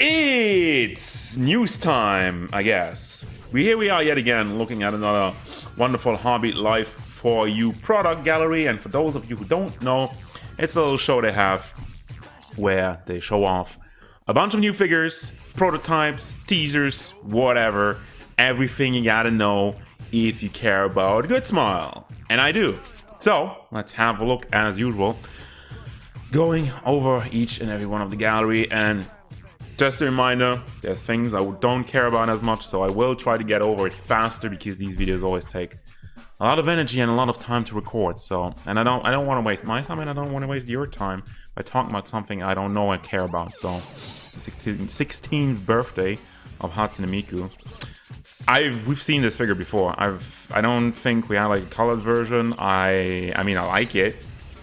It's news time, I guess. Here we are yet again, looking at another wonderful Hobby Life for You product gallery. And for those of you who don't know, it's a little show they have where they show off a bunch of new figures, prototypes, teasers, whatever. Everything you gotta know if you care about Goodsmile. And I do. So, let's have a look as usual. Going over each and every one of the gallery, and just a reminder, there's things I don't care about as much, so I will try to get over it faster because these videos always take a lot of energy and a lot of time to record. So, and I don't want to waste my time, and I don't want to waste your time by talking about something I don't know I care about. So, it's the 16th birthday of Hatsune Miku. We've seen this figure before. I don't think we had like a colored version. I mean I like it.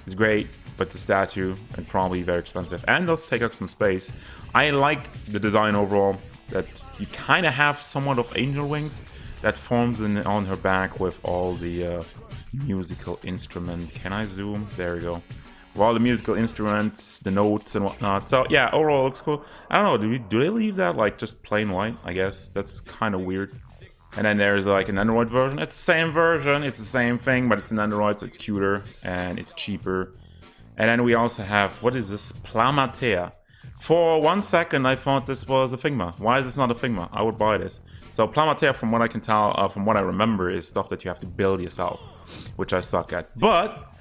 It's great. But the statue and probably very expensive and does take up some space. I like the design overall, that you kind of have somewhat of angel wings that forms on her back with all the musical instrument. Can I zoom? There we go. With all the musical instruments, the notes and whatnot. So yeah, overall it looks cool. I don't know, do they leave that like just plain white? I guess that's kind of weird. And then there's like an Android version. It's the same version, it's the same thing, but it's an Android, so it's cuter and it's cheaper. And then we also have, what is this? Plamatea. For 1 second, I thought this was a Figma. Why is this not a Figma? I would buy this. So Plamatea, from what I can tell, from what I remember, is stuff that you have to build yourself, which I suck at. But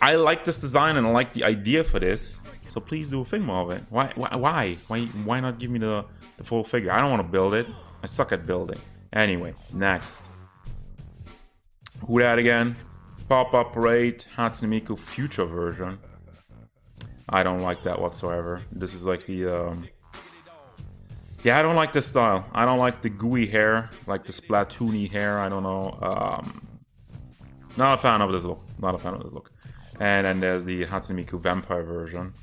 I like this design and I like the idea for this. So please do a Figma of it. Why not give me the full figure? I don't want to build it. I suck at building. Anyway, next. Who that again? Pop-up parade, Hatsune Miku future version. I don't like that whatsoever. This is like the yeah, I don't like this style. I don't like the gooey hair, like the Splatoony hair. I don't know. Not a fan of this look. Not a fan of this look. And then there's the Hatsune Miku vampire version,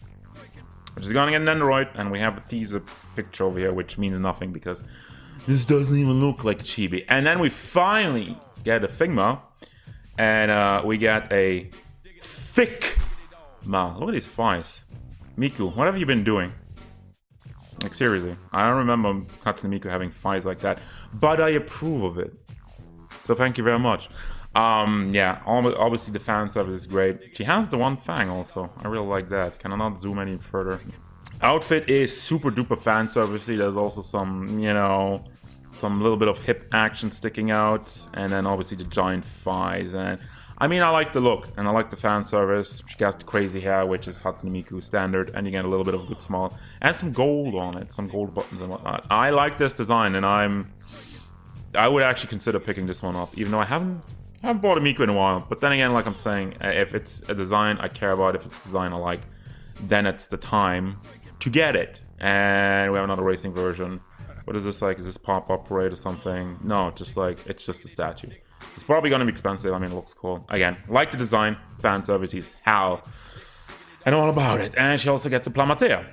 which is gonna get an Nendoroid, and we have a teaser picture over here, which means nothing because this doesn't even look like a chibi. And then we finally get a Figma, and we get a thick. Look at these thighs. Miku, what have you been doing? Like seriously, I don't remember Hatsune Miku having thighs like that, but I approve of it. So thank you very much. Yeah, obviously the fan service is great. She has the one fang also. I really like that. Can I not zoom any further? Outfit is super duper fan servicey. There's also some, you know, some little bit of hip action sticking out, and then obviously the giant thighs. And I mean, I like the look, and I like the fan service. She got the crazy hair, which is Hatsune Miku standard, and you get a little bit of Goodsmile, and some gold on it, some gold buttons and whatnot. I like this design, and I would actually consider picking this one up, even though I haven't bought a Miku in a while. But then again, like I'm saying, if it's a design I care about, if it's a design I like, then it's the time to get it. And we have another racing version. What is this like? Is this pop-up parade or something? No, just like, it's just a statue. It's probably gonna be expensive. I mean, it looks cool. Again, like the design, fan service is how, and all about it. And she also gets a Plamatea.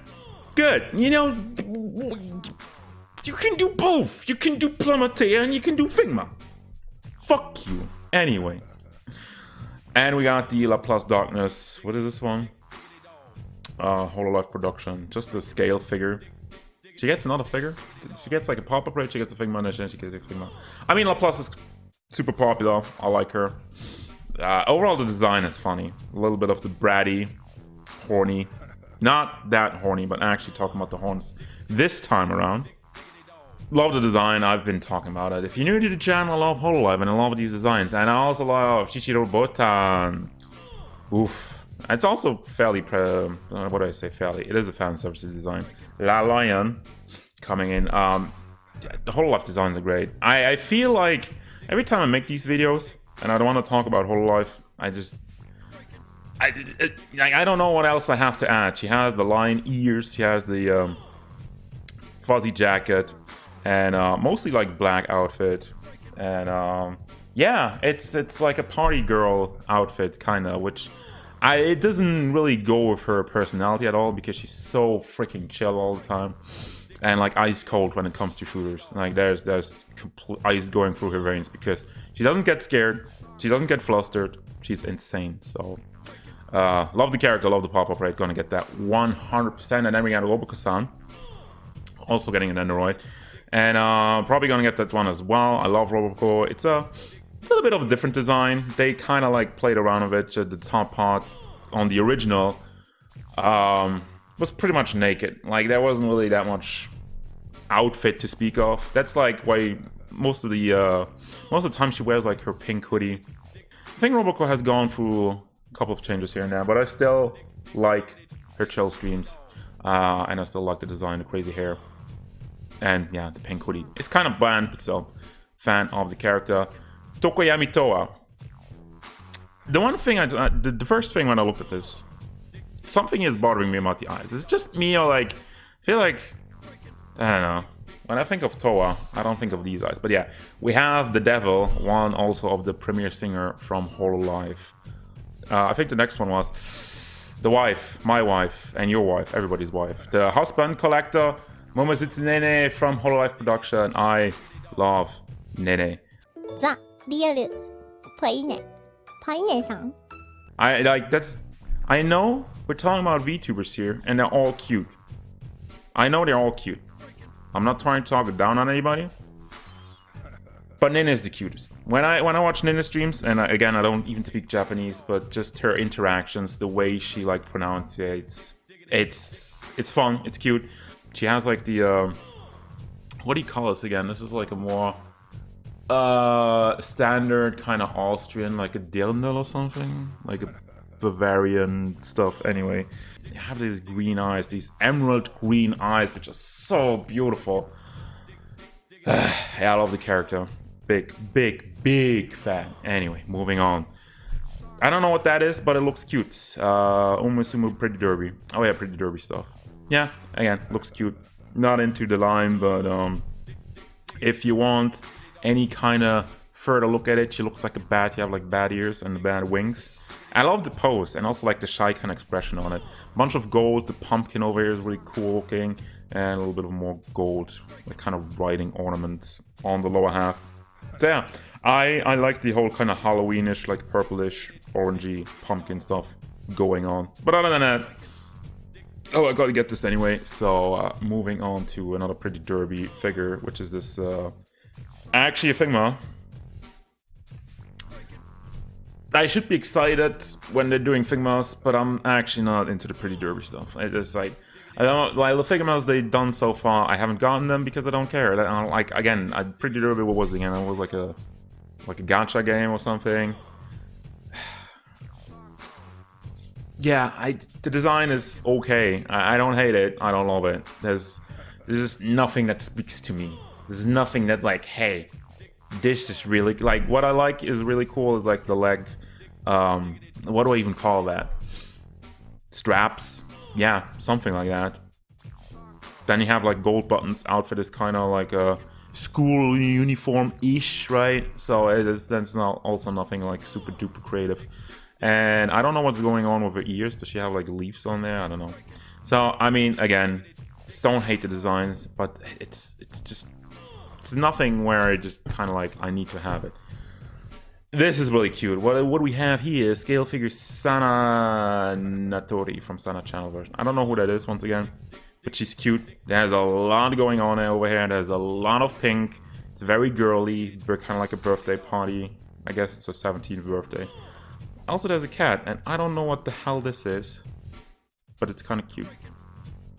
Good. You know, you can do both. You can do Plamatea and you can do Figma. Fuck you. Anyway. And we got the Laplace Darkness. What is this one? Hololive production. Just a scale figure. She gets another figure. She gets like a pop-up rate. She gets a Figma, and then she gets a Figma. I mean, Laplace is super popular. I like her. Overall, the design is funny. A little bit of the bratty, horny. Not that horny, but actually talking about the horns this time around. Love the design. I've been talking about it. If you're new to the channel, I love Hololive and I love these designs. And I also love Botan. Oof. It's also fairly, what do I say, fairly? It is a fan services design. La Lion coming in. The Hololive designs are great. I feel like every time I make these videos, and I don't want to talk about Hololive, I don't know what else I have to add. She has the lion ears, she has the fuzzy jacket, and mostly like black outfit, and yeah, it's like a party girl outfit kinda, which it doesn't really go with her personality at all because she's so freaking chill all the time. And like ice cold when it comes to shooters. Like there's complete ice going through her veins because she doesn't get scared, she doesn't get flustered, she's insane. So love the character, love the pop-up rate, gonna get that 100%. And then we got Kson Also getting an Nendoroid. And probably gonna get that one as well. I love Robocop. It's a little bit of a different design. They kind of like played around with it. The top part on the original was pretty much naked. Like there wasn't really that much outfit to speak of. That's like why most of the time she wears like her pink hoodie. I think Robocop has gone through a couple of changes here and there, but I still like her chill streams, and I still like the design, the crazy hair, and yeah, the pink hoodie. It's kind of bland, but still fan of the character. Tokoyami Toa. The one thing the first thing when I looked at this, something is bothering me about the eyes. Is it just me, or like, I feel like, I don't know. When I think of Toa, I don't think of these eyes. But yeah, we have the devil, one also of the premier singer from Hololive. I think the next one was the wife, my wife, and your wife, everybody's wife. The husband collector, Momosutsu Nene from Hololive production. I love Nene. Payne-san. I know we're talking about VTubers here, and they're all cute. I know they're all cute. I'm not trying to talk down on anybody, but Nene is the cutest. When I watch Nene streams, and again, I don't even speak Japanese, but just her interactions, the way she like pronunciates, it's fun, it's cute. She has like the what do you call this again? This is like a more standard kind of Austrian, like a Dirndl or something, like a Bavarian stuff. Anyway, you have these green eyes, these emerald green eyes, which are so beautiful. Yeah, I love the character. Big fan. Anyway, moving on. I don't know what that is, but it looks cute. Umusumu Pretty Derby. Oh yeah, Pretty Derby stuff. Yeah, again, looks cute. Not into the line, but if you want any kind of further look at it, she looks like a bat. You have like bat ears and bad wings. I love the pose and also like the shy kind of expression on it. Bunch of gold. The pumpkin over here is really cool looking, and a little bit of more gold, like kind of writing ornaments on the lower half. So yeah, I like the whole kind of Halloweenish, like purplish, orangey pumpkin stuff going on. But other than that, oh, I gotta get this anyway. So moving on to another Pretty Derby figure, which is this actually a Figma. I should be excited when they're doing Figmas, but I'm actually not into the Pretty Derby stuff. It's like, I don't know, like the Figmas they've done so far, I haven't gotten them because I don't care. I don't, like, again, Pretty Derby, what was it again? It was like a gacha game or something. Yeah, the design is okay. I don't hate it. I don't love it. There's just nothing that speaks to me. There's nothing that's like, hey, this is really, like, what I like is really cool is like the leg, what do I even call that? Straps? Yeah, something like that. Then you have like gold buttons. Outfit is kind of like a school uniform-ish, right? So that's not also nothing like super duper creative. And I don't know what's going on with her ears. Does she have like leaves on there? I don't know. So I mean, again, don't hate the designs, but it's nothing where I just kind of like I need to have it. This is really cute. What do we have here? Scale figure Sana Natori from Sana channel version. I don't know who that is once again, but she's cute. There's a lot going on over here. There's a lot of pink. It's very girly. We're kind of like a birthday party. I guess it's her 17th birthday. Also, there's a cat, and I don't know what the hell this is, but it's kind of cute.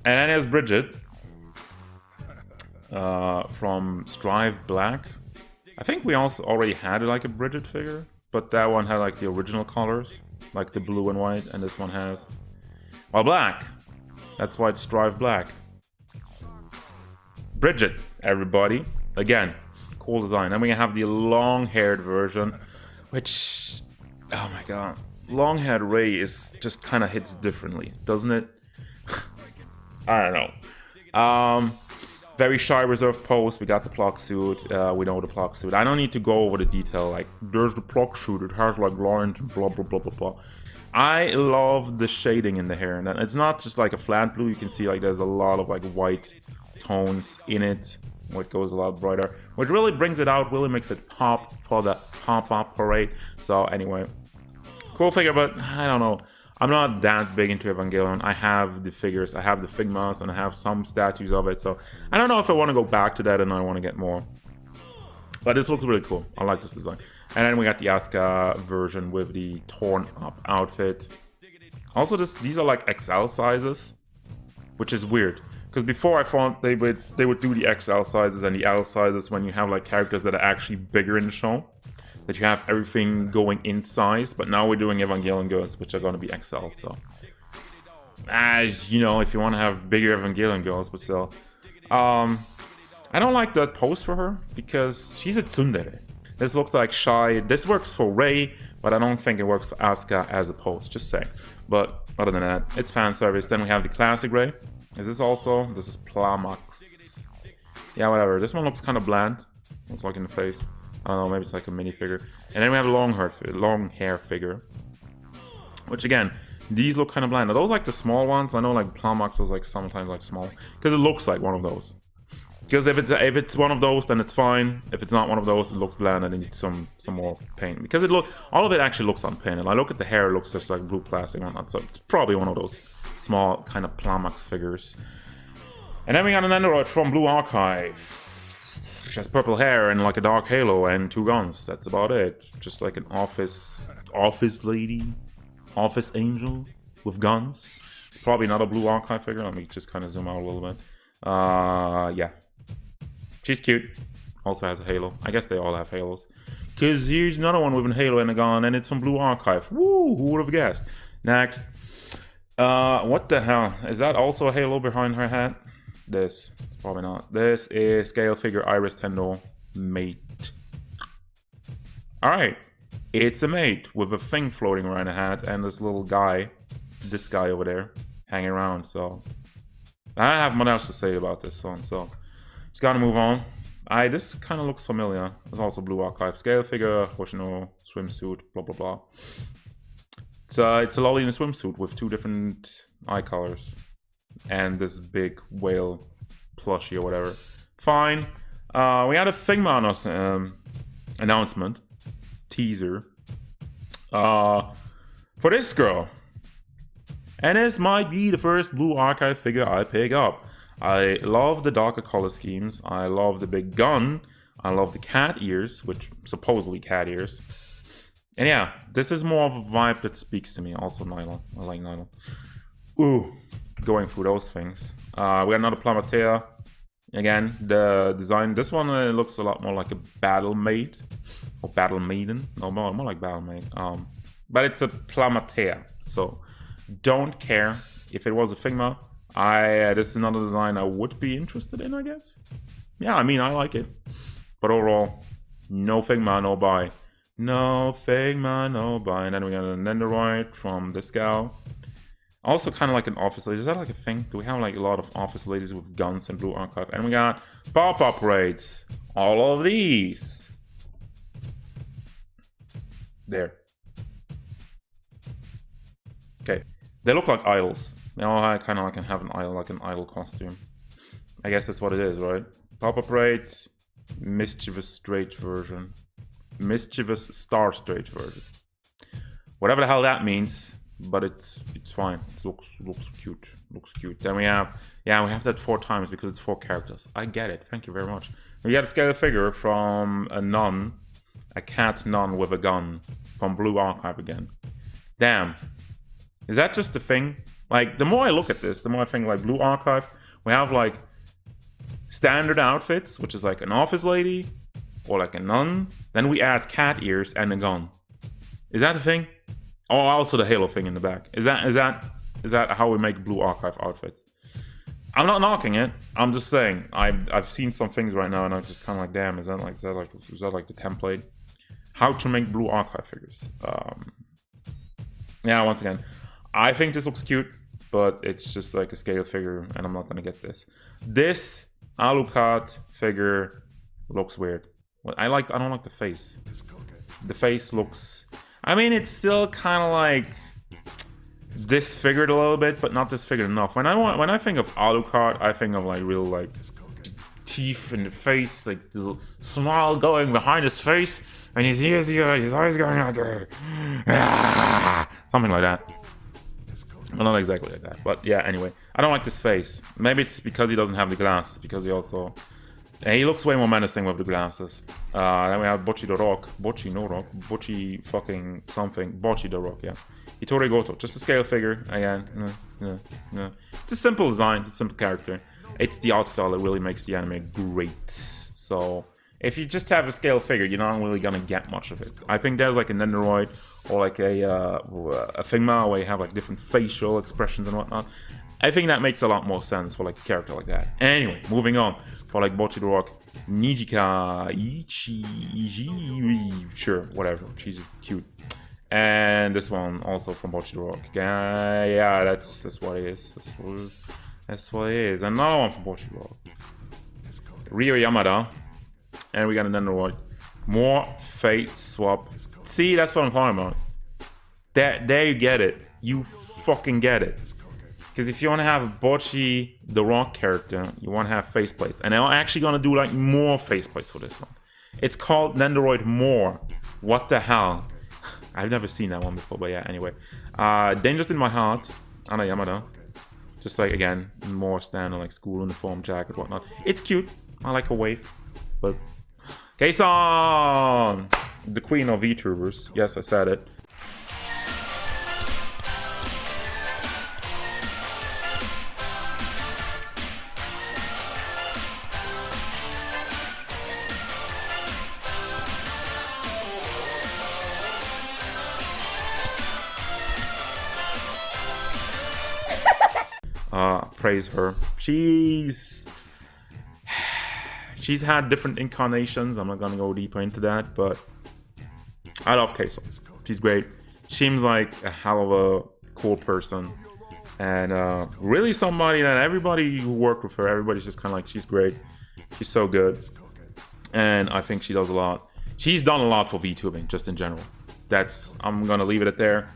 And then there's Bridget from Strive Black. I think we also already had like a Bridget figure, but that one had like the original colors, like the blue and white, and this one has, well, black. That's why it's Strive Black. Bridget, everybody. Again, cool design. Then we have the long-haired version, which, oh my god, long-haired Ray is just kind of hits differently, doesn't it? I don't know. Very shy, reserved pose. We got the pluck suit. We know the pluck suit. I don't need to go over the detail. Like, there's the pluck suit. It has like lines and blah blah blah blah blah. I love the shading in the hair, and it's not just like a flat blue. You can see like there's a lot of like white tones in it, where it goes a lot brighter, which really brings it out. Really makes it pop for the pop-up parade. So anyway, cool figure, but I don't know. I'm not that big into Evangelion. I have the figures, I have the Figmas, and I have some statues of it. So I don't know if I want to go back to that and I want to get more. But this looks really cool. I like this design. And then we got the Asuka version with the torn up outfit. Also, these are like XL sizes, which is weird. Because before I thought they would do the XL sizes and the L sizes when you have like characters that are actually bigger in the show. That you have everything going in size. But now we're doing Evangelion girls, which are going to be XL. So, you know, if you want to have bigger Evangelion girls, but still. I don't like that pose for her because she's a tsundere. This looks like shy. This works for Rei, but I don't think it works for Asuka as a pose. Just saying. But other than that, it's fan service. Then we have the classic Rei. Is this also? This is Plamax. Yeah, whatever. This one looks kind of bland. Looks like in the face. I don't know. Maybe it's like a minifigure. And then we have a long hair figure. Which again, these look kind of bland. Are those like the small ones? I know like Plamax is like sometimes like small because it looks like one of those. Because if it's one of those, then it's fine. If it's not one of those, it looks bland and it needs some more paint. Because all of it actually looks unpainted. I look at the hair, it looks just like blue plastic and whatnot. So it's probably one of those small kind of Plamax figures. And then we got an Nendoroid from Blue Archive. She has purple hair and like a dark halo and 2 guns. That's about it. Just like an office lady, office angel with guns. Probably not a Blue Archive figure. Let me just kind of zoom out a little bit. Yeah. She's cute. Also has a halo. I guess they all have halos. Because here's another one with a halo and a gun, and it's from Blue Archive. Woo! Who would have guessed? Next. What the hell? Is that also a halo behind her hat? This. Probably not. This is scale figure Iris Tendo mate. Alright. It's a mate with a thing floating around the hat and this little guy, this guy over there, hanging around. So I have much else to say about this one, so just gotta move on. This kind of looks familiar. There's also Blue Archive scale figure, OSHI NO swimsuit, blah blah blah. It's a lolly in a swimsuit with 2 different eye colors and this big whale plushie or whatever. Fine. We had a Figma announcement teaser for this girl. And this might be the first Blue Archive figure I pick up. I love the darker color schemes. I love the big gun. I love the cat ears, which supposedly cat ears. And yeah, this is more of a vibe that speaks to me. Also nylon. I like nylon. Ooh, going through those things. We got another Plamatea. Again, the design. This one looks a lot more like a battle mate. Or battle maiden. No, more like battle maid. But it's a Plamatea. So don't care if it was a Figma. This is another design I would be interested in, I guess. Yeah, I mean, I like it. But overall, no Figma, no buy. No Figma, no buy. And then we got a Nendoroid from this gal. Also kind of like an office lady. Is that like a thing? Do we have like a lot of office ladies with guns and Blue Archive? And we got pop-up raids. All of these. There. Okay. They look like idols. They all kind of like have an idol costume. I guess that's what it is, right? Pop-up raids. Mischievous straight version. Mischievous star straight version. Whatever the hell that means. But it's fine. It looks cute. Looks cute. Then we have that 4 times because it's 4 characters. I get it. Thank you very much. We got a scale figure from a nun, a cat nun with a gun from Blue Archive again. Damn, is that just the thing? Like the more I look at this, the more I think like Blue Archive. We have like standard outfits, which is like an office lady or like a nun. Then we add cat ears and a gun. Is that a thing? Oh, also the halo thing in the back. Is that how we make Blue Archive outfits? I'm not knocking it. I'm just saying I've seen some things right now, and I'm just kind of like, damn, is that like the template? How to make Blue Archive figures? Yeah, once again, I think this looks cute, but it's just like a scale figure, and I'm not gonna get this. This Alucard figure looks weird. I don't like the face. The face looks. I mean, it's still kind of like disfigured a little bit, but not disfigured enough. When I think of Alucard, I think of like real like teeth in the face, like the smile going behind his face, and his eyes going like something like that. Well, not exactly like that, but yeah, anyway. I don't like this face. Maybe it's because he doesn't have the glasses, because he also... he looks way more menacing with the glasses. Then we have Bocchi the Rock. Bocchi no Rock. Bocchi fucking something. Bocchi the Rock, yeah. Hitori Goto. Just a scale figure, again. No. It's a simple design, it's a simple character. It's the art style that really makes the anime great. So... if you just have a scale figure, you're not really gonna get much of it. I think there's like a Nendoroid or like a Figma where you have like different facial expressions and whatnot. I think that makes a lot more sense for like a character like that. Anyway, moving on. For like Bocchi the Rock, Nijika Ichi, sure, whatever. She's cute. And this one also from Bocchi the Rock. Yeah, that's what it is. That's what it is. Another one from Bocchi the Rock. Ryo Yamada. And we got a Nendoroid. More fate swap. See, that's what I'm talking about. There you get it. You fucking get it. Because if you want to have a Bocchi the Rock character, you want to have faceplates. And I'm actually going to do like more faceplates for this one. It's called Nendoroid More. What the hell? I've never seen that one before, but yeah, anyway. Dangerous in My Heart. Ana Yamada. Just like, again, more standard like school uniform, jacket, whatnot. It's cute. I like her weight. But Kson! The queen of Vtubers. Yes, I said it. Praise her. She's had different incarnations. I'm not gonna go deeper into that, but I love Kson. She's great. Seems like a hell of a cool person, and really somebody that everybody who worked with her, everybody's just kind of like, she's great. She's so good, and I think she does a lot. She's done a lot for VTubing, just in general. I'm gonna leave it at there.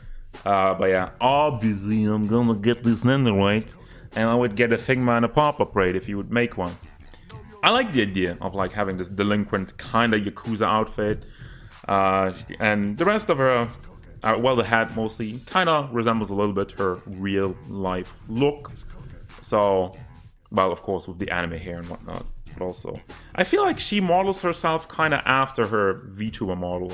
But yeah, obviously I'm gonna get this Nendoroid, and I would get a Figma and a pop-up raid if you would make one. I like the idea of like having this delinquent kind of Yakuza outfit, and the rest of her, well, the hat mostly kind of resembles a little bit her real life look. So, well, of course with the anime hair and whatnot, but also I feel like she models herself kind of after her VTuber model,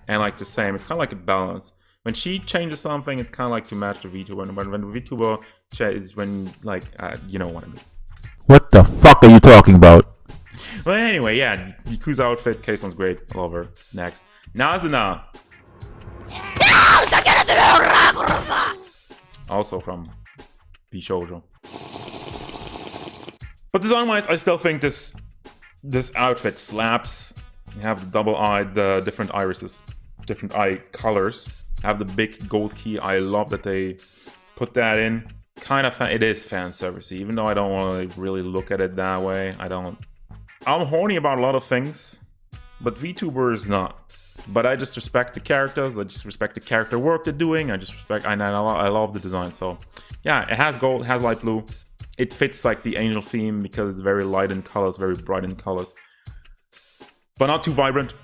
and like the same. It's kind of like a balance. When she changes something, it's kind of like to match the VTuber, and when the VTuber is when like you know what I mean. What the fuck are you talking about? Well, anyway, yeah, Miku's outfit, Kson's great, I love her. Next, Nazuna. Also from the shoujo. But design-wise, I still think this outfit slaps. You have the double eye, the different irises, different eye colors. Have the big gold key. I love that they put that in. Kind of, it is fan service, even though I don't want to really look at it that way. I'm horny about a lot of things, but VTuber is not. But I just respect the characters. I just respect the character work they're doing. I love the design. So yeah, it has gold, it has light blue. It fits like the angel theme because it's very light in colors, very bright in colors, but not too vibrant.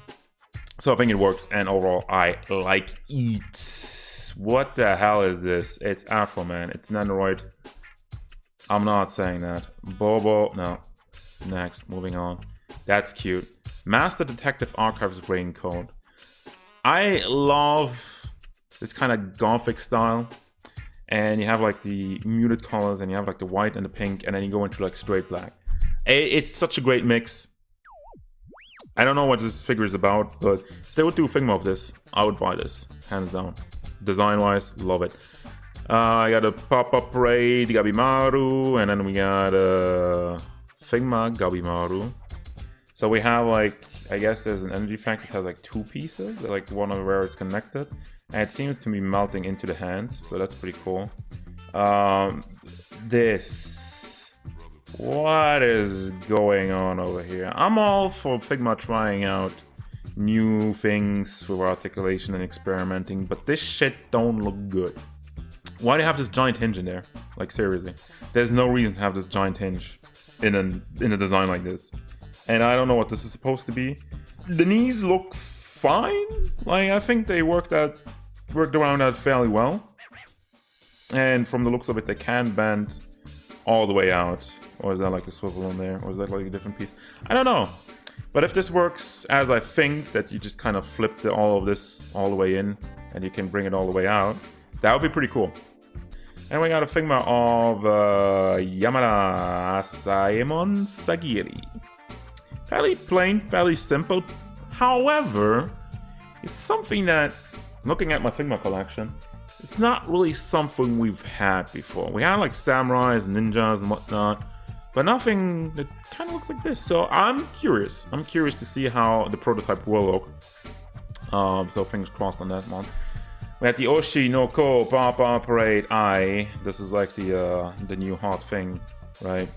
So I think it works, and overall I like it. What the hell is this? It's Afro Man. It's Nendoroid. I'm not saying that. Bobo, no. Next, moving on. That's cute. Master Detective Archives raincoat. I love this kind of gothic style. And you have like the muted colors, and you have like the white and the pink, and then you go into like straight black. It's such a great mix. I don't know what this figure is about, but if they would do a Figma of this, I would buy this, hands down. Design-wise, love it. I got a pop-up raid, Gabimaru, and then we got a Figma Gabimaru. So we have like, I guess there's an energy factor that has like two pieces, like one of where it's connected, and it seems to be melting into the hand, so that's pretty cool. What is going on over here? I'm all for Figma trying out new things for articulation and experimenting, but this shit don't look good. Why do you have this giant hinge in there? Like, seriously. There's no reason to have this giant hinge in a design like this. And I don't know what this is supposed to be. The knees look fine. Like, I think they worked around that fairly well. And from the looks of it, they can bend all the way out. Or is that like a swivel on there? Or is that like a different piece? I don't know. But if this works as I think, that you just kind of flip all of this all the way in and you can bring it all the way out, that would be pretty cool. And we got a Figma of Yamada Saemon Sagiri. Fairly plain, fairly simple. However, it's something that, looking at my Figma collection, it's not really something we've had before. We had like samurais, ninjas, and whatnot, but nothing that kind of looks like this. So I'm curious. I'm curious to see how the prototype will look. So fingers crossed on that one. We had the OSHI no ko Pop-Up Parade Eye. This is like the new hot thing, right?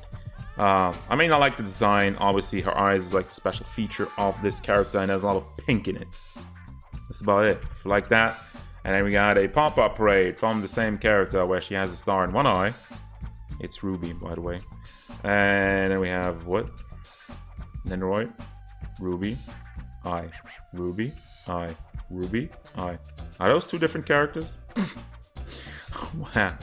I mean, I like the design. Obviously, her eyes is like a special feature of this character, and there's a lot of pink in it. That's about it. If you like that. And then we got a Pop-Up Parade from the same character where she has a star in one eye. It's Ruby, by the way. And then we have what? Nendoroid, Ruby, Eye, Ruby, Eye, Ruby, Eye. Are those two different characters? Wow.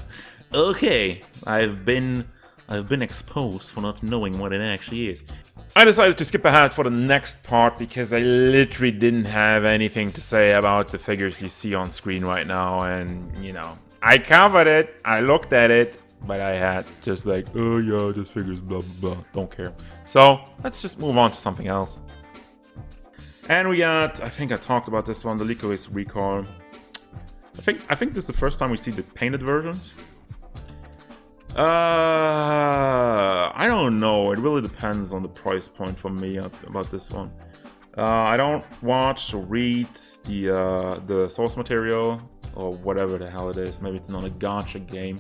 Okay, I've been exposed for not knowing what it actually is. I decided to skip ahead for the next part because I literally didn't have anything to say about the figures you see on screen right now, and you know, I covered it, I looked at it, but I had just like, oh yeah, this figure's blah blah blah, don't care. So let's just move on to something else. And we got, I think I talked about this one, the Licorice Recall. I think this is the first time we see the painted versions. I don't know. It really depends on the price point for me about this one. I don't watch or read the source material or whatever the hell it is. Maybe it's not a gacha game.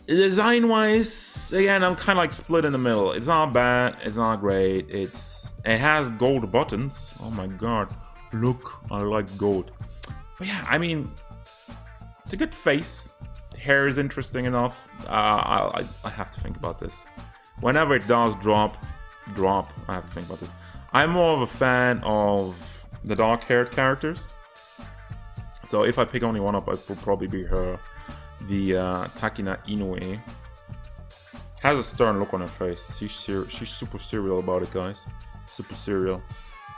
Design-wise, again, I'm kind of like split in the middle. It's not bad. It's not great. It has gold buttons. Oh my god! Look, I like gold. But yeah, I mean, it's a good face. Hair is interesting enough. I have to think about this. Whenever it does drop, I have to think about this. I'm more of a fan of the dark-haired characters. So if I pick only one up, it will probably be her. The Takina Inoue. Has a stern look on her face. She's super serial about it, guys. Super serial.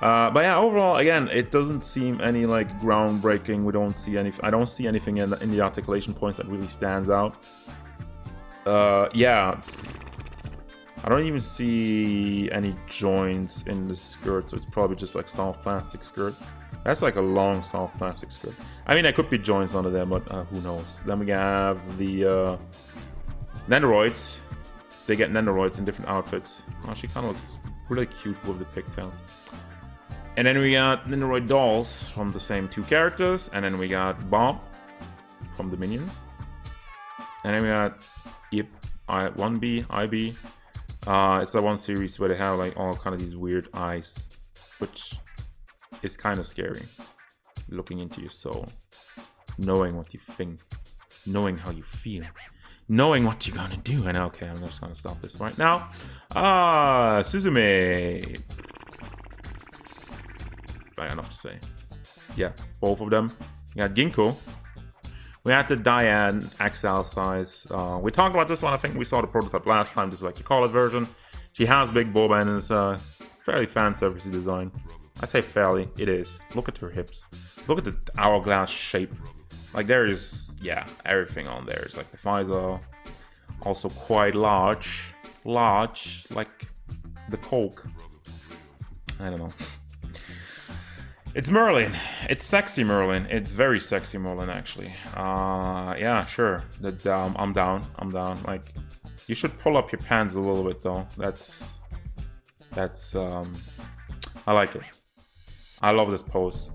But yeah, overall, again, it doesn't seem any like groundbreaking. We don't see any. I don't see anything in the articulation points that really stands out. Yeah, I don't even see any joints in the skirt, so it's probably just like soft plastic skirt. That's like a long soft plastic skirt. I mean, there could be joints under there, but who knows? Then we have the Nendoroids. They get Nendoroids in different outfits. Oh, she kind of looks really cute with the pigtails. And then we got Nendoroid dolls from the same two characters. And then we got Bob from the Minions. And then we got Yip, 1B, IB. It's that one series where they have like all kind of these weird eyes, which is kind of scary. Looking into your soul, knowing what you think, knowing how you feel, knowing what you're gonna do. And okay, I'm just gonna stop this right now. Suzume. I got enough to say. Yeah, both of them. We got Ginkgo. We had the Diane XL size. We talked about this one. I think we saw the prototype last time. This is like the college version. She has big boba and it's a fairly fan servicey design. I say fairly, it is. Look at her hips. Look at the hourglass shape. Like there is, yeah, everything on there. It's like the thighs are also quite large. Large, like the Coke. I don't know. It's Merlin. It's sexy Merlin. It's very sexy Merlin, actually. Yeah, sure. I'm down. Like, you should pull up your pants a little bit, though. That's. I like it. I love this pose.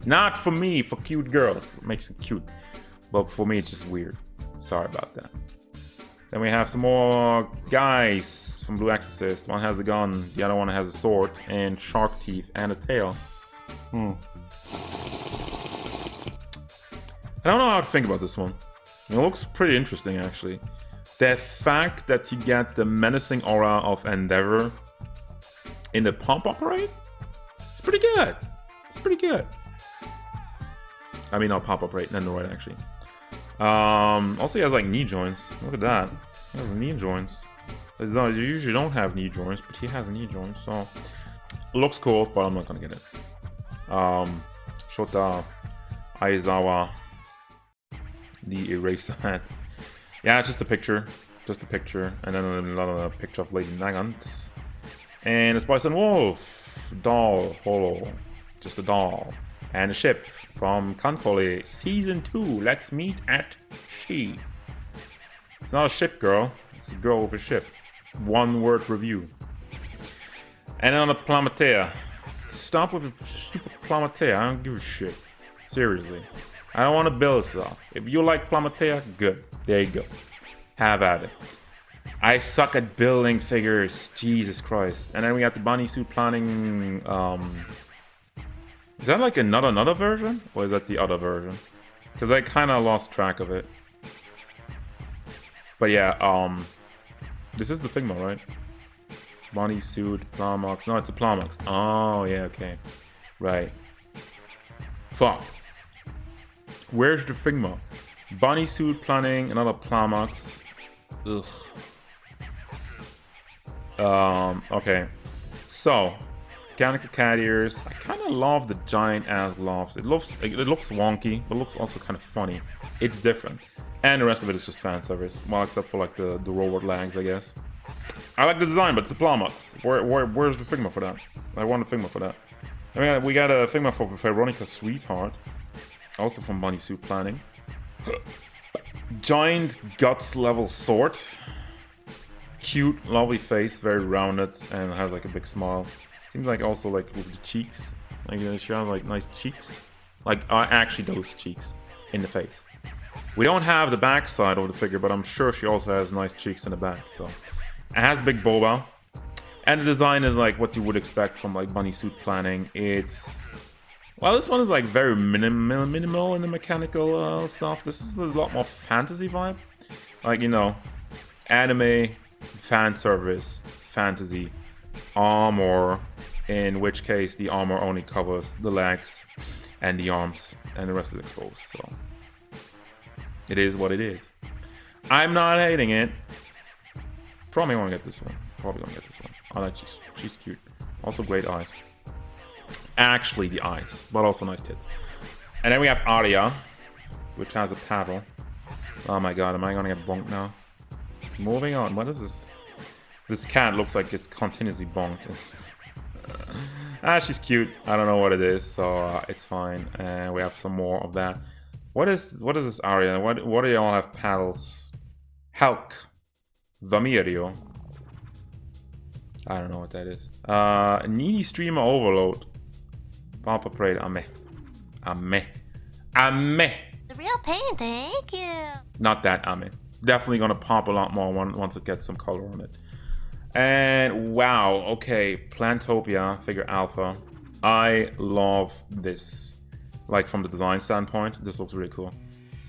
Not for me, for cute girls. It makes it cute. But for me, it's just weird. Sorry about that. Then we have some more guys from Blue Exorcist. One has a gun, the other one has a sword, and shark teeth, and a tail. I don't know how to think about this one. It looks pretty interesting, actually. The fact that you get the menacing aura of Endeavor in the Pop-Up Parade, it's pretty good. It's pretty good. I mean, not pop-up right, Nendoroid actually. Also he has like knee joints. Look at that. He has knee joints. You usually don't have knee joints, but he has knee joints, so looks cool, but I'm not gonna get it. Shota Aizawa, the eraser hat. Yeah, just a picture, and then another picture of Lady Nagant, and a Spice and Wolf doll, holo, just a doll, and a ship from Kankole Season 2. Let's meet at she. It's not a ship, girl. It's a girl with a ship. One word review. And on a Plamatea. Stop with the stupid Plamatea. I don't give a shit. Seriously. I don't want to build stuff. If you like Plamatea, good. There you go. Have at it. I suck at building figures. Jesus Christ. And then we got the bunny suit planning. Is that like another version? Or is that the other version? Because I kind of lost track of it. But yeah, this is the Figma, right? Bunny suit, Plamox. No, it's a Plamox. Oh, yeah, okay. Right. Fuck. Where's the Figma? Bunny suit planning, another Plamox. Ugh. Okay. So, Ganica cat ears. I kind of love the giant ass gloves. It looks wonky, but looks also kind of funny. It's different. And the rest of it is just fan service. Well, except for like the robot legs, I guess. I like the design, but it's a Plamox. Where's the Figma for that? I want a Figma for that. And we got a Figma for Veronica Sweetheart. Also from Bunny Suit Planning. Giant guts level sword. Cute, lovely face, very rounded, and has like a big smile. Seems like also like with the cheeks. Like she has like nice cheeks. Like actually those cheeks in the face. We don't have the back side of the figure, but I'm sure she also has nice cheeks in the back. So it has big boba, and the design is like what you would expect from like Bunny Suit Planning. It's well, this one is like very minimal in the mechanical stuff. This is a lot more fantasy vibe, like you know, anime, fan service, fantasy, armor. In which case, the armor only covers the legs and the arms, and the rest is exposed. So. It is what it is. I'm not hating it. Probably gonna get this one. I like she's cute. Also great eyes. Actually the eyes, but also nice tits. And then we have Arya, which has a paddle. Oh my god, am I gonna get bonked now? Moving on. What is this? This cat looks like it's continuously bonked. She's cute. I don't know what it is, so it's fine. And we have some more of that. What is this Arya? What do y'all have paddles? Hulk. Vamirio. I don't know what that is. Needy Streamer Overload. Papa Parade. Ame. The real Payne, thank you. Not that Ame. Definitely gonna pop a lot more once it gets some color on it. And wow, okay. Plantopia figure alpha. I love this. Like from the design standpoint, this looks really cool.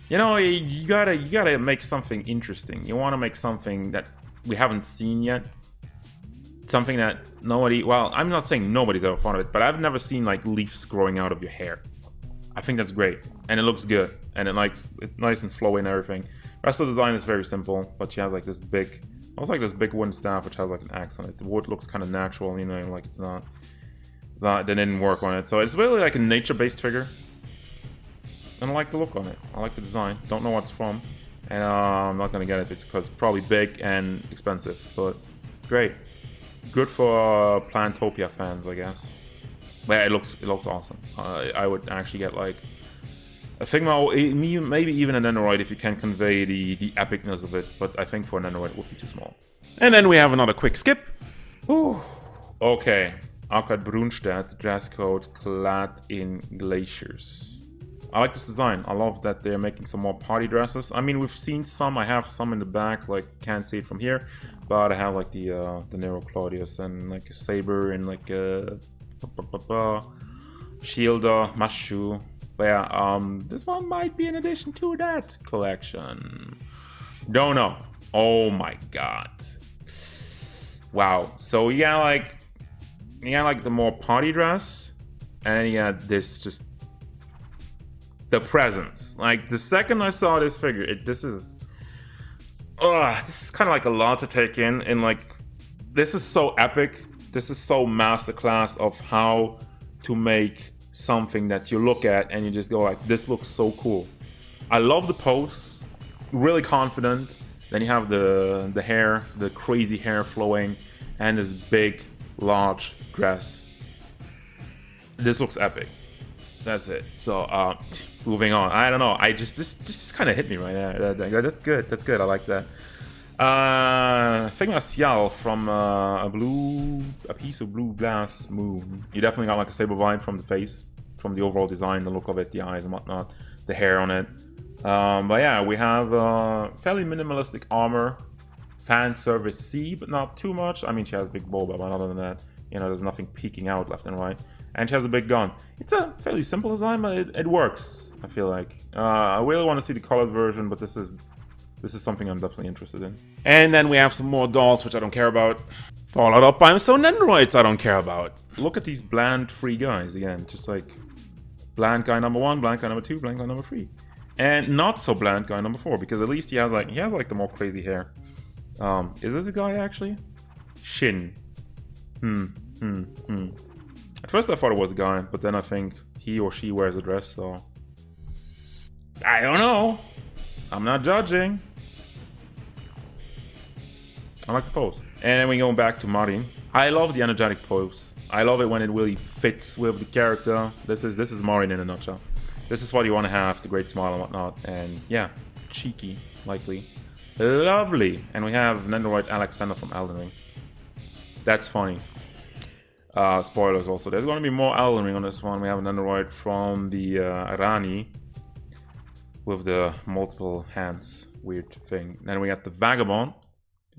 You know, you gotta make something interesting. You want to make something that we haven't seen yet. Something that nobody. Well, I'm not saying nobody's ever thought of it, but I've never seen like leaves growing out of your hair. I think that's great, and it looks good, and it's nice and flowy and everything. The rest of the design is very simple, but she has like this big, almost like this big wooden staff which has like an axe on it. The wood looks kind of natural, you know, like it's not. They didn't work on it, so it's really like a nature-based figure. And I like the look on it. I like the design. Don't know what it's from. And I'm not gonna get it. It's because it's probably big and expensive. But great. Good for Plantopia fans, I guess. But yeah, it looks awesome. I would actually get like a Figma, maybe even a Nendoroid if you can convey the epicness of it. But I think for a Nendoroid it would be too small. And then we have another quick skip. Whew. Okay. Akkad Brunstadt, dress code, clad in glaciers. I like this design. I love that they're making some more party dresses. I mean, we've seen some. I have some in the back, like can't see it from here, but I have like the Nero Claudius and like a saber and like a shielder, Mashu. But yeah, this one might be an addition to that collection. Don't know. Oh my god. Wow. So you got like the more party dress, and then you got this just the presence. Like the second I saw this figure, this is kind of like a lot to take in, and like this is so epic. This is so masterclass of how to make something that you look at and you just go like, this looks so cool. I love the pose, really confident. Then you have the hair, the crazy hair flowing, and this big, large dress. This looks epic. That's it. So moving on. I don't know. This kind of hit me right now. That's good. That's good. I like that. Figma Nendoroid from a piece of blue glass moon. You definitely got like a Saber vibe from the face, from the overall design, the look of it, the eyes and whatnot, the hair on it. But yeah, we have fairly minimalistic armor, fan service C, but not too much. I mean, she has a big boba, but other than that, you know, there's nothing peeking out left and right. And she has a big gun. It's a fairly simple design, but it works, I feel like. I really want to see the colored version, but this is something I'm definitely interested in. And then we have some more dolls, which I don't care about. Followed up by some Nendoroids I don't care about. Look at these bland free guys again, just like bland guy number 1, bland guy number 2, bland guy number 3. And not so bland guy number 4, because at least he has like the more crazy hair. Is this a guy actually? Shin. At first I thought it was a guy, but then I think he or she wears a dress, so I don't know. I'm not judging. I like the pose. And then we go back to Marin. I love the energetic pose. I love it when it really fits with the character. This is Marin in a nutshell. This is what you want to have, the great smile and whatnot. And yeah, cheeky, likely. Lovely. And we have Nendoroid Alexander from Elden Ring. That's funny. Spoilers also. There's going to be more Elden Ring on this one. We have a Nendoroid from the Arani with the multiple hands. Weird thing. Then we got the Vagabond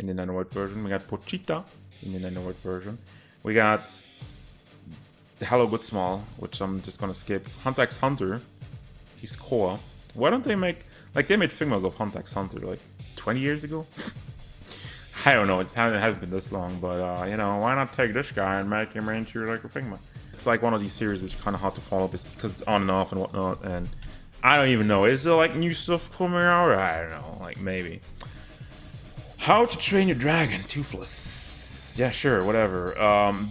in the Nendoroid version. We got Pochita in the Nendoroid version. We got the Hello Goodsmile, which I'm just going to skip. Hunt X Hunter. He's core. Why don't they make... Like, they made Figmas of Hunt X Hunter like 20 years ago? I don't know, it hasn't been this long, but you know, why not take this guy and make him into like a Figma? It's like one of these series which is kind of hard to follow because it's on and off and whatnot, and I don't even know. Is there like new stuff coming out? I don't know, like maybe. How to Train Your Dragon, Toothless. Yeah, sure, whatever.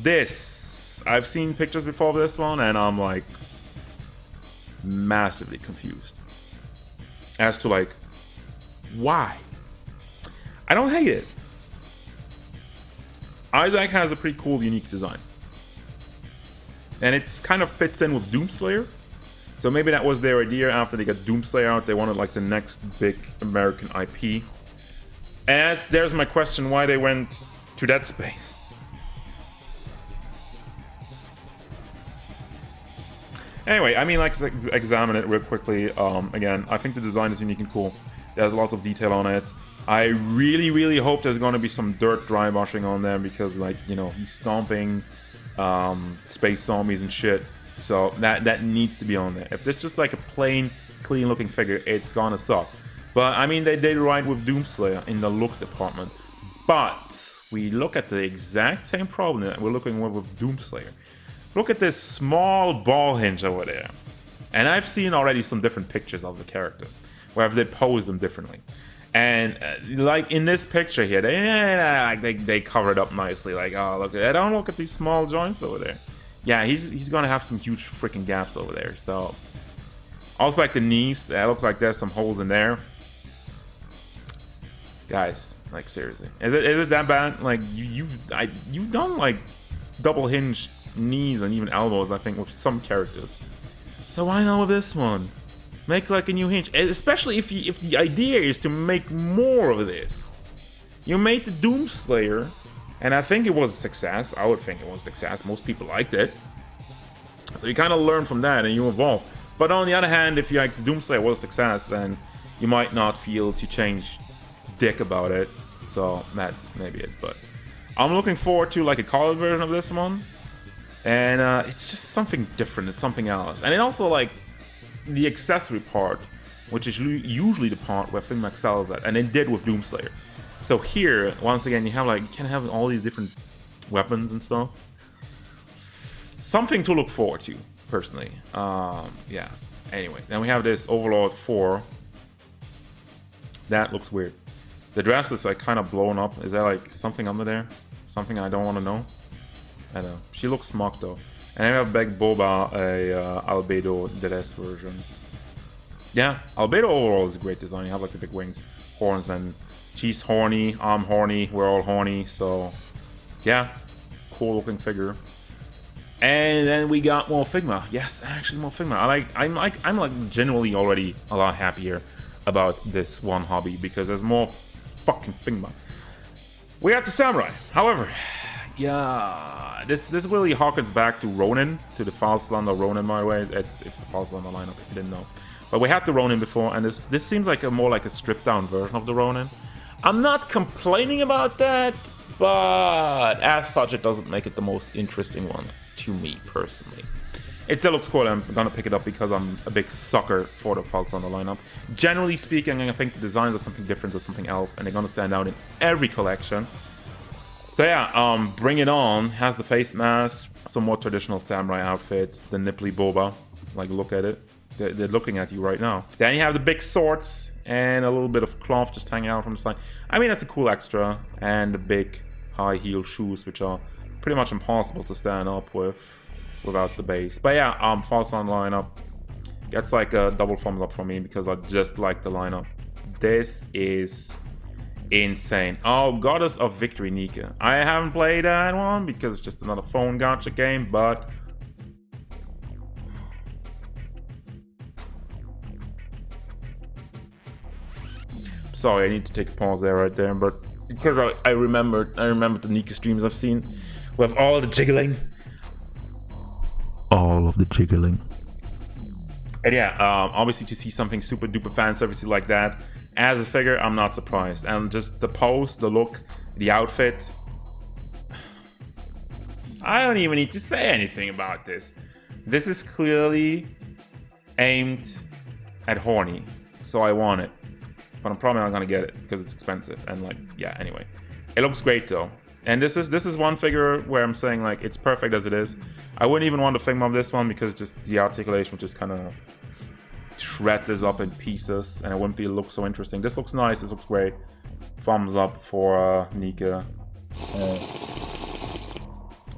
This, I've seen pictures before of this one, and I'm like massively confused as to like why. I don't hate it. Isaac has a pretty cool, unique design. And it kind of fits in with Doomslayer. So maybe that was their idea after they got Doomslayer out. They wanted like the next big American IP. And there's my question, why they went to that space. Anyway, I mean, like, examine it real quickly. Again, I think the design is unique and cool. There's lots of detail on it. I really, really hope there's going to be some dirt dry brushing on them because, like, you know, he's stomping space zombies and shit. So that needs to be on there. If this is just like a plain, clean-looking figure, it's gonna suck. But, I mean, they did right with Doomslayer in the look department. But we look at the exact same problem that we're looking with Doomslayer. Look at this small ball hinge over there. And I've seen already some different pictures of the character where they pose them differently. And like in this picture here, they cover it up nicely. Like, oh, look, don't look at these small joints over there. Yeah, he's gonna have some huge freaking gaps over there. So, also like the knees, it looks like there's some holes in there. Guys, like seriously, is it that bad? Like you've done like double hinged knees and even elbows, I think, with some characters. So why not with this one? Make like a new hinge, especially if the idea is to make more of this. You made the Doomslayer, and I think it was a success. I would think it was a success. Most people liked it. So you kind of learn from that and you evolve. But on the other hand, if you like the Doomslayer was a success, then you might not feel to change dick about it. So that's maybe it. But I'm looking forward to like a colored version of this one. And it's just something different. It's something else. And it also like the accessory part, which is usually the part where Figma excels at, and it did with Doomslayer. So here, once again, you can have all these different weapons and stuff. Something to look forward to, personally. Yeah. Anyway, then we have this Overlord 4. That looks weird. The dress is like kind of blown up. Is there like something under there? Something I don't want to know? I don't know. She looks smug though. And I have Beg Boba, a Albedo Dress version. Yeah, Albedo overall is a great design. You have like the big wings, horns, and she's horny. I'm horny. We're all horny. So, yeah, cool looking figure. And then we got more Figma. Yes, actually more Figma. I'm like genuinely already a lot happier about this WonHobby because there's more fucking Figma. We got the samurai. However, yeah, this really harkens back to Ronin, to the Falslander Ronin, by the way. It's the Falslander lineup if you didn't know. But we had the Ronin before, and this seems like more like a stripped down version of the Ronin. I'm not complaining about that, but as such, it doesn't make it the most interesting one to me personally. It still looks cool. I'm gonna pick it up because I'm a big sucker for the Falslander lineup. Generally speaking, I think the designs are something different or something else, and they're gonna stand out in every collection. So yeah, Bring It On has the face mask, some more traditional samurai outfit, the nipply boba. Like, look at it. They're looking at you right now. Then you have the big swords and a little bit of cloth just hanging out from the side. I mean, that's a cool extra. And the big high heel shoes, which are pretty much impossible to stand up with without the base. But yeah, Falslander lineup gets like a double thumbs up for me because I just like the lineup. This is insane. Oh, Goddess of Victory NIKKE. I haven't played that one because it's just another phone gacha game, but sorry, I need to take a pause there right there, but because I remember the NIKKE streams I've seen with all the jiggling. All of the jiggling. And yeah, obviously to see something super duper fan servicey like that as a figure, I'm not surprised. And just the pose, the look, the outfit. I don't even need to say anything about this. This is clearly aimed at horny, so I want it. But I'm probably not gonna get it because it's expensive. And like, yeah, anyway. It looks great though. And this is one figure where I'm saying like it's perfect as it is. I wouldn't even want to Figma of this one because just the articulation would just kind of shred this up in pieces and it wouldn't be look so interesting. This looks nice, this looks great. Thumbs up for NIKKE.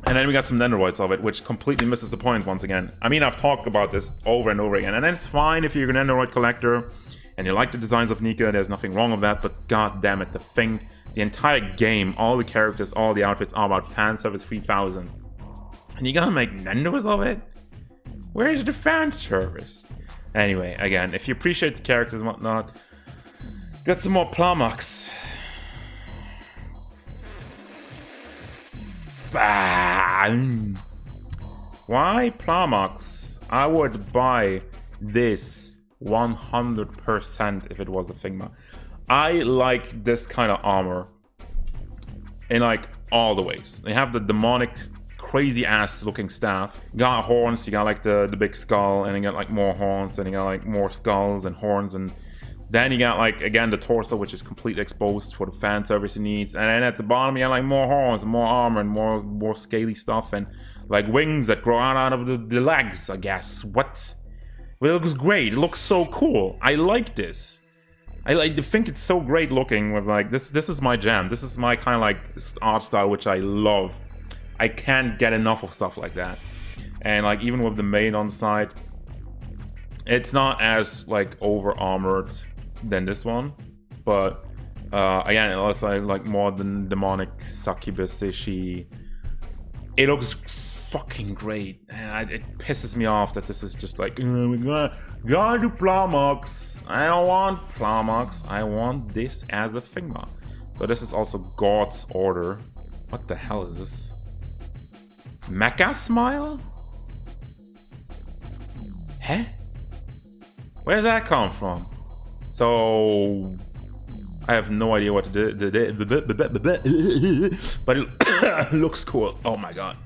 And then we got some Nendoroids of it, which completely misses the point once again. I mean, I've talked about this over and over again, and it's fine if you're a Nendoroid collector and you like the designs of NIKKE, there's nothing wrong with that, but god damn it, the entire game, all the characters, all the outfits are about fan service 3000. And you gotta make Nendoroids of it? Where's the fan service? Anyway, again, if you appreciate the characters and whatnot, got some more Plamox. Why Plamox? I would buy this 100% if it was a Figma. I like this kind of armor in like all the ways. They have the demonic, crazy ass looking staff. You got horns, you got like the big skull, and you got like more horns, and you got like more skulls and horns, and then you got like again the torso, which is completely exposed for the fan service it needs. And then at the bottom you got like more horns and more armor and more scaly stuff and like wings that grow out of the legs, I guess. What? Well, it looks great. It looks so cool. I like this. I think it's so great looking with like this is my jam. This is my kind of like art style which I love. I can't get enough of stuff like that. And like even with the maid on the side, it's not as like over armored than this one, but again, it's like more than demonic succubus-ishy. It looks fucking great, and it pisses me off that this is just like we gotta do Plamox. I don't want Plamox. I want this as a Figma. So this is also God's Order. What the hell is this? Mecha Smile? Huh? Where's that come from? So I have no idea what to do, but it looks cool. Oh my god.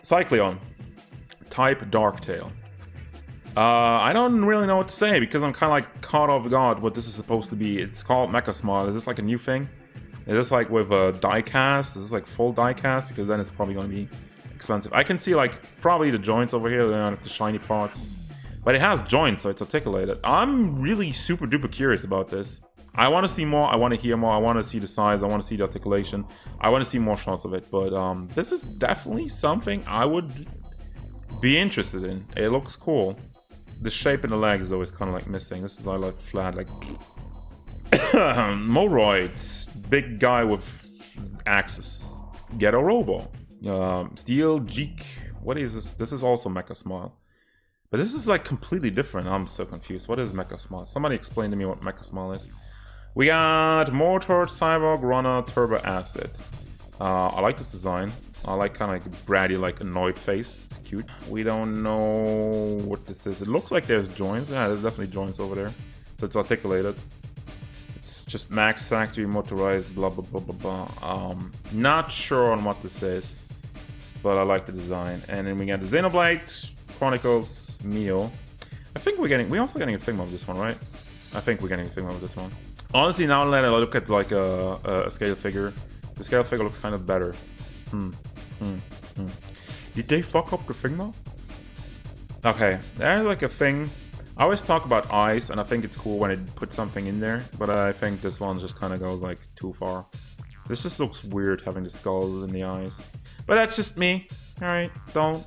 Cycleon, type Darktail. I don't really know what to say because I'm kind of like caught off guard what this is supposed to be. It's called Mecha Smile. Is this like a new thing? Is this like with a die cast? Is this like full die cast? Because then it's probably going to be expensive. I can see like probably the joints over here, like the shiny parts, but it has joints, so it's articulated. I'm really super duper curious about this. I want to see more. I want to hear more. I want to see the size. I want to see the articulation. I want to see more shots of it. But this is definitely something I would be interested in. It looks cool. The shape in the leg is always kind of like missing. This is like flat, like Moroid, big guy with axes. Ghetto Robo, Steel Jeek. What is this? This is also Mecha Smile, but this is like completely different. I'm so confused. What is Mecha Smile? Somebody explain to me what Mecha Smile is. We got Motor, Cyborg, Runner, Turbo Acid. I like this design. I like kind of like bratty, like annoyed face. It's cute. We don't know what this is. It looks like there's joints. Yeah, there's definitely joints over there. So it's articulated. It's just Max Factory, motorized, blah, blah, blah, blah, blah. Not sure on what this is, but I like the design. And then we got the Xenoblade Chronicles Mio. I think we're also getting a Figma of this one, right? I think we're getting a Figma of this one. Honestly, now that I look at like a scale figure, the scale figure looks kind of better. Did they fuck up the Figma? Okay, there's like a thing. I always talk about eyes, and I think it's cool when it puts something in there, but I think this one just kind of goes like too far. This just looks weird having the skulls in the eyes. But that's just me. Alright, don't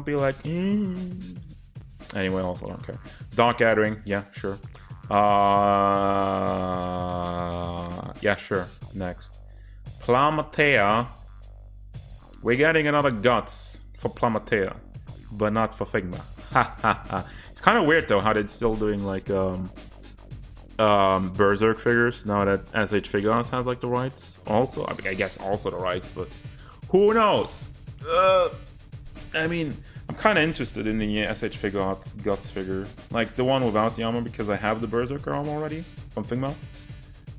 be like, Anyway, also don't care. Dark Gathering, yeah, sure. Yeah, sure. Next. Plamatea. We're getting another Guts for Plamatea, but not for Figma. Ha ha ha. It's kind of weird though how they're still doing like Berserk figures now that SH Figures has like the rights. Also, I mean, I guess also the rights, but who knows? I mean, I'm kind of interested in the SH Figures Guts figure, like the one without the armor, because I have the Berserker armor already from Figma.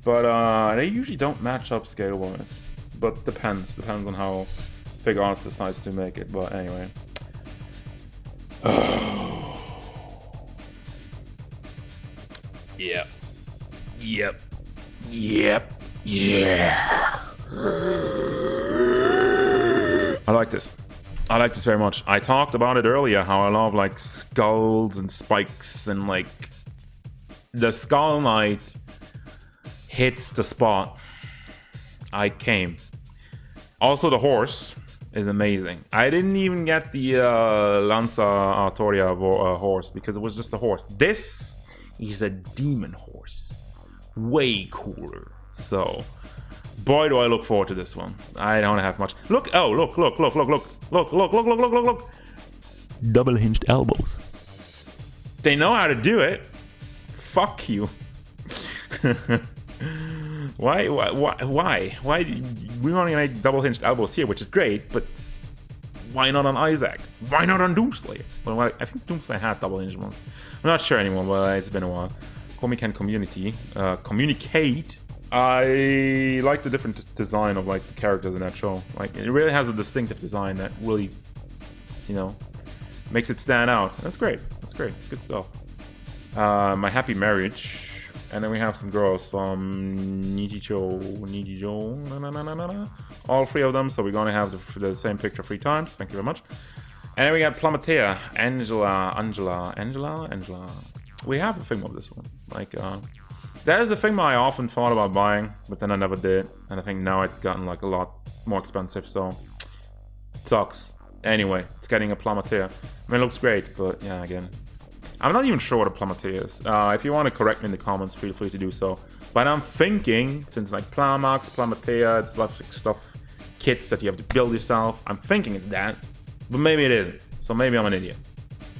But they usually don't match up scale-wise. But depends on how Figures decides to make it. But anyway. Yep. Yeah. I like this. I like this very much. I talked about it earlier, how I love like skulls and spikes, and like the Skull Knight hits the spot. I came. Also, the horse is amazing. I didn't even get the Lanza Artoria horse because it was just a horse. This is a demon horse. Way cooler. So, boy, do I look forward to this one. I don't have much. Look! Oh, look! Double hinged elbows. They know how to do it. Fuck you. Why? We only make double hinged elbows here, which is great, but why not on Isaac? Why not on Doomslayer? Well, I think Doomslayer had double hinged ones. I'm not sure anymore, but it's been a while. Comic and community. Communicate. I like the different design of like the characters in that show. Like, it really has a distinctive design that really, you know, makes it stand out. That's great. It's good stuff. My Happy Marriage. And then we have some girls from Nijijo, all three of them. So we're gonna have the same picture 3 times. Thank you very much. And then we got Plamatea, Angela. We have a Figma of this one. Like, that is a Figma I often thought about buying, but then I never did. And I think now it's gotten like a lot more expensive, so it sucks. Anyway, it's getting a Plamatea. I mean, it looks great, but yeah, again, I'm not even sure what a Plamatea is. If you want to correct me in the comments, feel free to do so. But I'm thinking, since like Plamax, Plamatea, it's like stuff, kits that you have to build yourself. I'm thinking it's that, but maybe it isn't. So maybe I'm an idiot.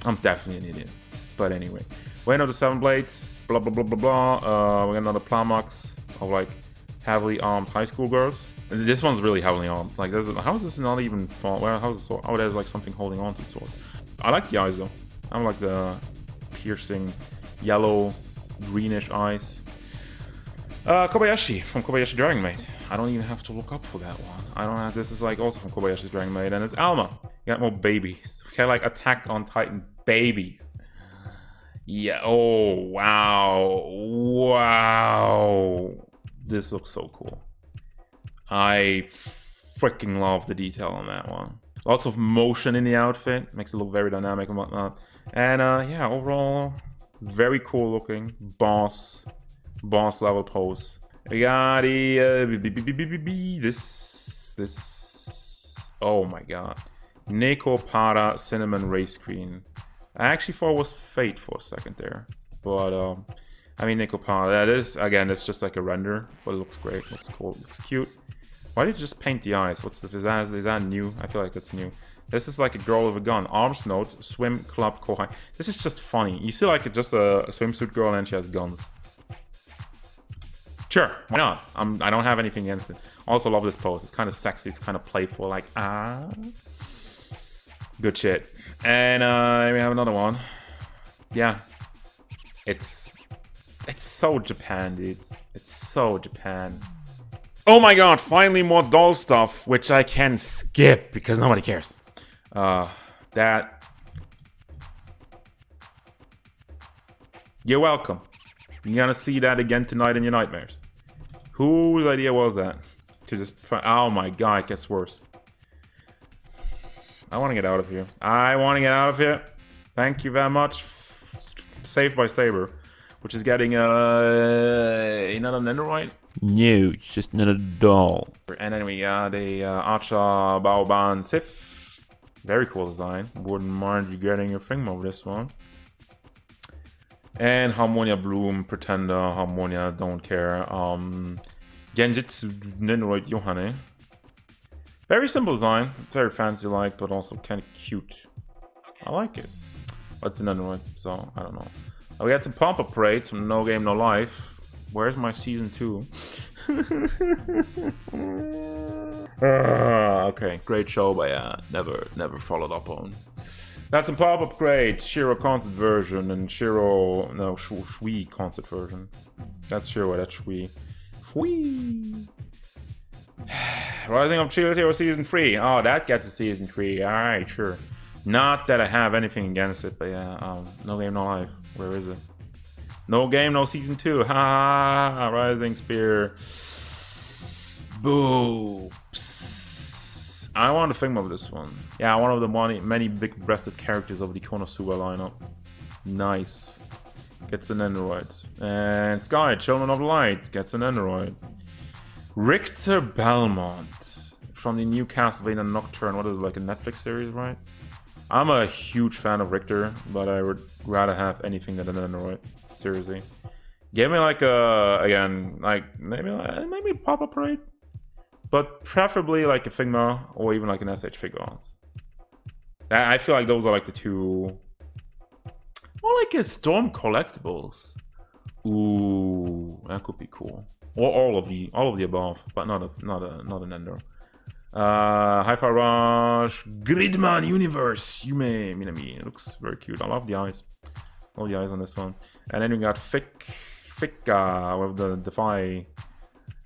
I'm definitely an idiot. But anyway, we have the 7 blades. Blah blah blah blah blah. We got another Plamax of like heavily armed high school girls. And this one's really heavily armed. Like, how is this not even? Well, how is the sword? Oh, there's like something holding on to the sword. I like the eyes though. I like the piercing yellow greenish eyes. Kobayashi from Kobayashi Dragon Maid. I don't even have to look up for that one. I don't have. This is like also from Kobayashi's Dragon Maid, and it's Alma. You got more babies. Okay, like Attack on Titan babies. Yeah. Oh wow. This looks so cool. I freaking love the detail on that one. Lots of motion in the outfit, makes it look very dynamic and whatnot. And yeah, overall, very cool looking boss level pose. We got the this. Oh my god, NIKKE Para Cinnamon Race Queen. I actually thought it was Fate for a second there, but I mean NIKKE Para. That is again, it's just like a render, but it looks great, looks cool, looks cute. Why did you just paint the eyes? What's the is that new? I feel like that's new. This is like a girl with a gun. Arms note, swim club kohai. This is just funny. You see like just a swimsuit girl and she has guns. Sure, why not? I don't have anything against it. Also love this pose. It's kind of sexy. It's kind of playful. Like good shit. And we have another one. Yeah, it's so Japan, dudes. It's so Japan. Oh my god! Finally more doll stuff, which I can skip because nobody cares. That. You're welcome. You're gonna see that again tonight in your nightmares. Whose idea was that? To just... Oh my god, it gets worse. I want to get out of here. I want to get out of here. Thank you very much. Saved by Saber. Which is getting another Nendoroid? No, it's just another doll. And then we got a Acha Baoban Sif. Very cool design. Wouldn't mind you getting your finger over this one. And Harmonia Bloom, Pretender, Harmonia, don't care. Genjitsu Nendoroid Yohane. Very simple design, very fancy like, but also kind of cute. I like it. But it's an Nendoroid, so I don't know. We got some pop-up parades from No Game No Life. Where's my season 2? Okay, great show, but yeah, never followed up on. That's some pop-up grade, Shiro concert version, and Shiro, no, Shui concert version. That's Shiro, that's Shui. Shui! Rising of Chill Hero Season 3. Oh, that gets a Season 3. Alright, sure. Not that I have anything against it, but yeah, No Game No Life. Where is it? No Game No Season 2. Ha! Rising Spear. Boops. I want to think of this one. Yeah, one of the many big-breasted characters of the Konosuba lineup. Nice. Gets an Nendoroid. And Sky, Children of the Light, gets an Nendoroid. Richter Belmont from the new Castlevania Nocturne. What is it, like a Netflix series, right? I'm a huge fan of Richter, but I would rather have anything than a Nendoroid. Seriously. Give me like a, again, like maybe pop-up parade, but preferably like a Figma or even like an SH Figures. I feel like those are like the two. Or like a Storm Collectibles. Ooh, that could be cool. Or all of the above, but not a Nendo. Hi-Fi Rush, Gridman Universe, Yume Minami. It looks very cute. I love the eyes. All the eyes on this one. And then we got Fika with the Defy.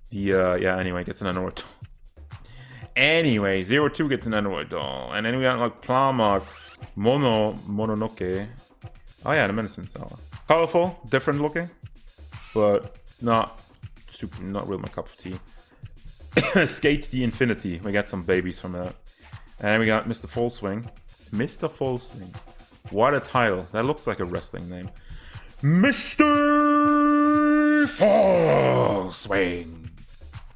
Yeah, anyway, gets an Nendoroid. Anyway, 02 gets an Nendoroid doll. And then we got like Plamax, Mononoke. Oh yeah, the Medicine Cell. Colorful, different looking, but not really my cup of tea. Skate the Infinity. We got some babies from that. And then we got Mr. Full Swing. Mr. Full Swing. What a title. That looks like a wrestling name. Mr. Full Swing.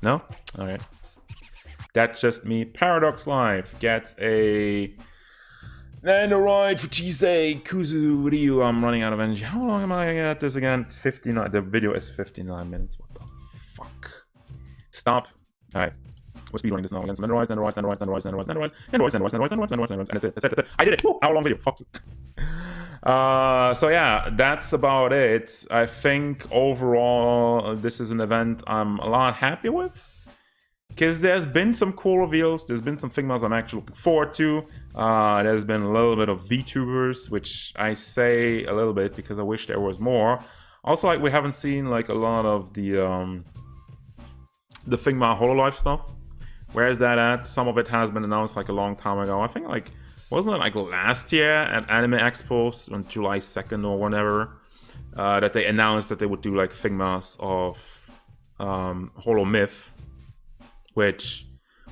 No? Alright. That's just me. Paradox Life gets a Nendoroid for Chisei Kuzu Ryu. I'm running out of energy. How long am I at this again? 59. The video is 59 minutes. What the fuck? Stop. Alright. We're speedrunning this now against Nendoroids. And that's it. I did it! Woo! Hour-long video. Fuck you. So yeah, that's about it. I think overall this is an event I'm a lot happy with. Because there's been some cool reveals, there's been some Figmas I'm actually looking forward to. There's been a little bit of Vtubers, which I say a little bit because I wish there was more. Also, like, we haven't seen like a lot of the Figma Hololive stuff. Where's that at? Some of it has been announced like a long time ago. I think like, wasn't it like last year at Anime Expo on July 2nd or whatever, that they announced that they would do like Figmas of Holomyth, which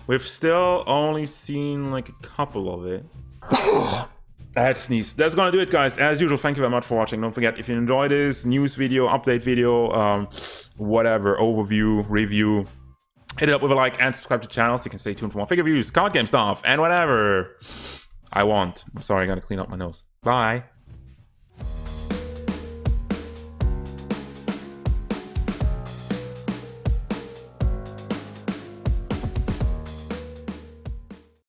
We've still only seen like a couple of it. I had sneeze. That's gonna do it, guys. As usual, thank you very much for watching. Don't forget, if you enjoyed this news video, update video, whatever, overview, review, hit it up with a like and subscribe to the channel so you can stay tuned for more figure reviews, card game stuff, and whatever I want. I'm sorry, I gotta clean up my nose. Bye.